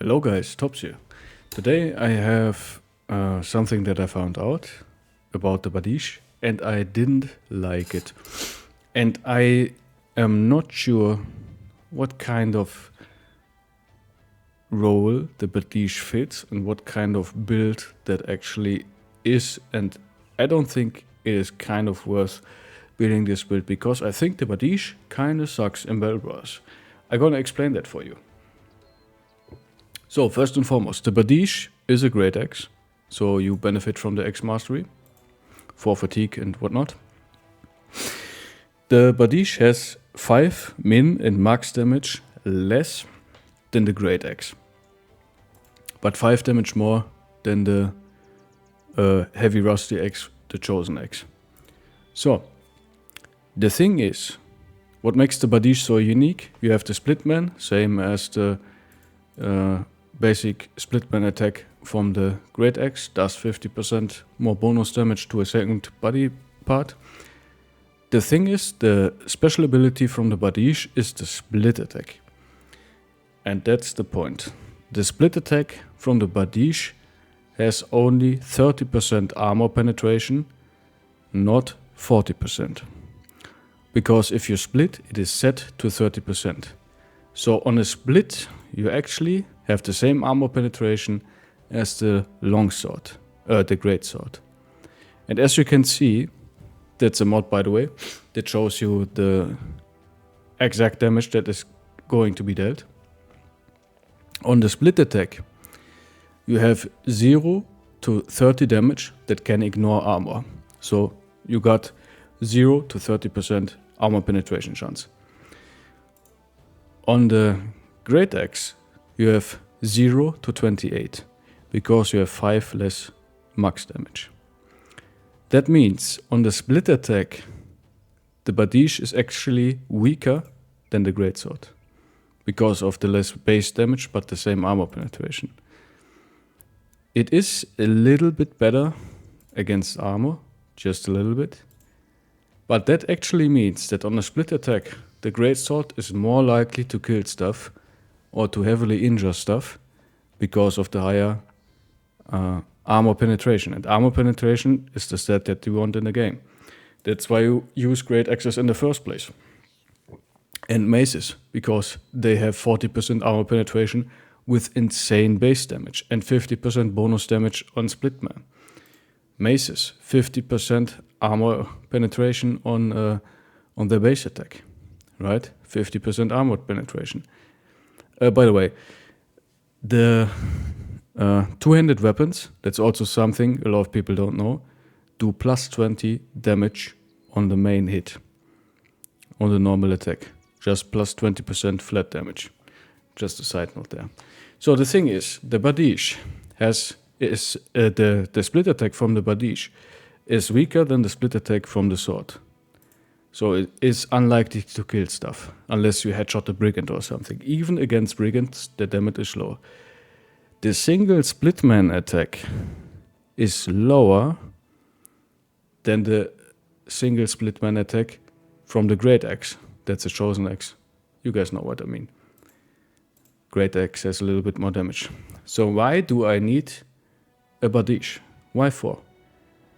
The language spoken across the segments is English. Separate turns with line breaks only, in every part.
Hello guys, Tops here. Today I have something that I found out about the BARDICHE and I didn't like it. And I am not sure what kind of role the BARDICHE fits and what kind of build that actually is, and I don't think it is kind of worth building this build because I think the BARDICHE kinda sucks in Battle Bros. I'm gonna explain that for you. So first and foremost, the BARDICHE is a great axe, so you benefit from the axe mastery for fatigue and whatnot. The BARDICHE has 5 min and max damage less than the great axe, but 5 damage more than the heavy rusty axe, the chosen axe. So the thing is, what makes the BARDICHE so unique? You have the splitman, same as the basic splitman attack from the great axe, does 50% more bonus damage to a second body part. The thing is, the special ability from the BARDICHE is the split attack. And that's the point. The split attack from the BARDICHE has only 30% armor penetration, not 40%. Because if you split, it is set to 30%. So on a split, you actually have the same armor penetration as the longsword, the greatsword. And as you can see, that's a mod by the way, that shows you the exact damage that is going to be dealt. On the split attack, you have 0 to 30 damage that can ignore armor. So you got 0 to 30% armor penetration chance. On the great axe, you have 0 to 28 because you have 5 less max damage. That means on the split attack, the BARDICHE is actually weaker than the greatsword because of the less base damage but the same armor penetration. It is a little bit better against armor, just a little bit, but that actually means that on a split attack, the greatsword is more likely to kill stuff or to heavily injure stuff because of the higher armor penetration. And armor penetration is the stat that you want in the game. That's why you use great axes in the first place. And maces, because they have 40% armor penetration with insane base damage and 50% bonus damage on splitman. Maces, 50% armor penetration on their base attack, right? 50% armor penetration. By the way, the two-handed weapons, that's also something a lot of people don't know, do plus 20 damage on the main hit, on the normal attack. Just plus 20% flat damage. Just a side note there. So the thing is, the BARDICHE the split attack from the BARDICHE is weaker than the split attack from the sword. So it is unlikely to kill stuff, unless you headshot a brigand or something. Even against brigands, the damage is low. The single splitman attack is lower than the single splitman attack from the great axe. That's a chosen axe. You guys know what I mean. Great axe has a little bit more damage. So why do I need a BARDICHE? Why for?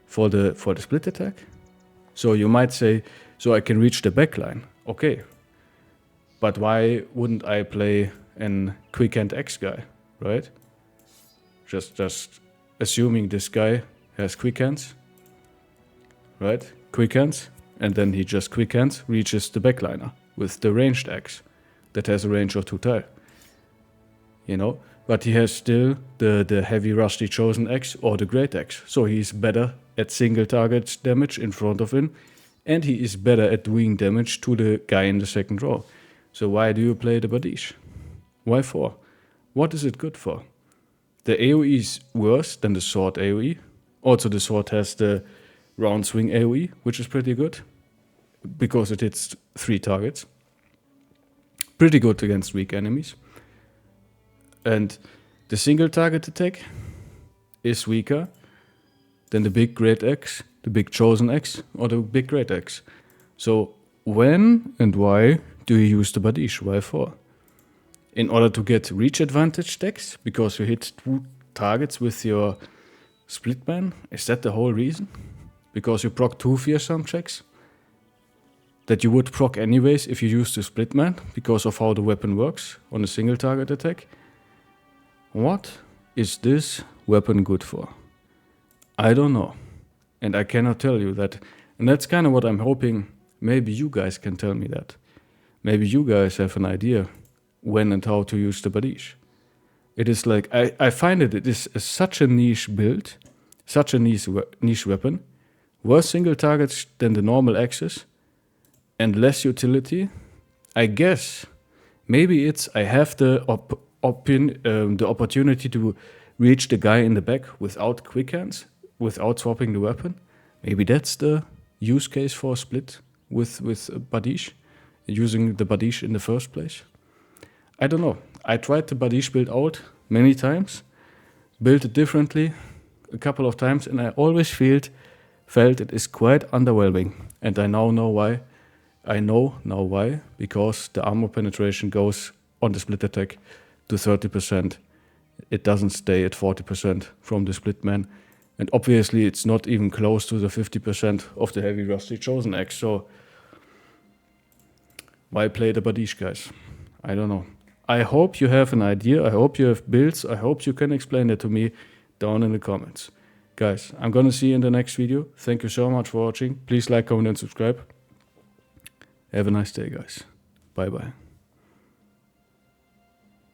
For the split attack? So you might say, so I can reach the backline. Okay. But why wouldn't I play an quick hand axe guy, right? Just assuming this guy has quick hands, right? Quick hands, and then he just quick hands reaches the backliner with the ranged axe that has a range of 2 tile. You know, but he has still the heavy rusty chosen axe or the great axe. So he's better at single target damage in front of him, and he is better at doing damage to the guy in the second row. So why do you play the BARDICHE? Why for? What is it good for? The AoE is worse than the sword AoE. Also the sword has the round swing AoE, which is pretty good, because it hits 3 targets. Pretty good against weak enemies. And the single target attack is weaker than the big great axe, the big chosen axe, or the big great axe. So when and why do you use the BARDICHE? Why for? in order to get reach advantage stacks because you hit 2 targets with your split man? Is that the whole reason? Because you proc 2 fearsome checks that you would proc anyways if you use the split man because of how the weapon works on a single target attack? What is this weapon good for? I don't know. And I cannot tell you that. And that's kind of what I'm hoping. Maybe you guys can tell me that. Maybe you guys have an idea when and how to use the Bardiche. It is like, I find it is such a niche build, such a niche weapon, worse single targets than the normal axes, and less utility. I guess maybe it's I have the opportunity to reach the guy in the back without quick hands, without swapping the weapon. Maybe that's the use case for a split with Bardiche, using the Bardiche in the first place. I don't know. I tried the Bardiche build out many times, built it differently a couple of times, and I always felt it is quite underwhelming. And I now know why. I know now why, because the armor penetration goes on the split attack to 30%. It doesn't stay at 40% from the split man. And obviously it's not even close to the 50% of the heavy rusty chosen axe. So why play the Bardiche, guys? I don't know. I hope you have an idea. I hope you have builds. I hope you can explain it to me down in the comments. Guys, I'm gonna see you in the next video. Thank you so much for watching. Please like, comment, and subscribe. Have a nice day, guys. Bye-bye.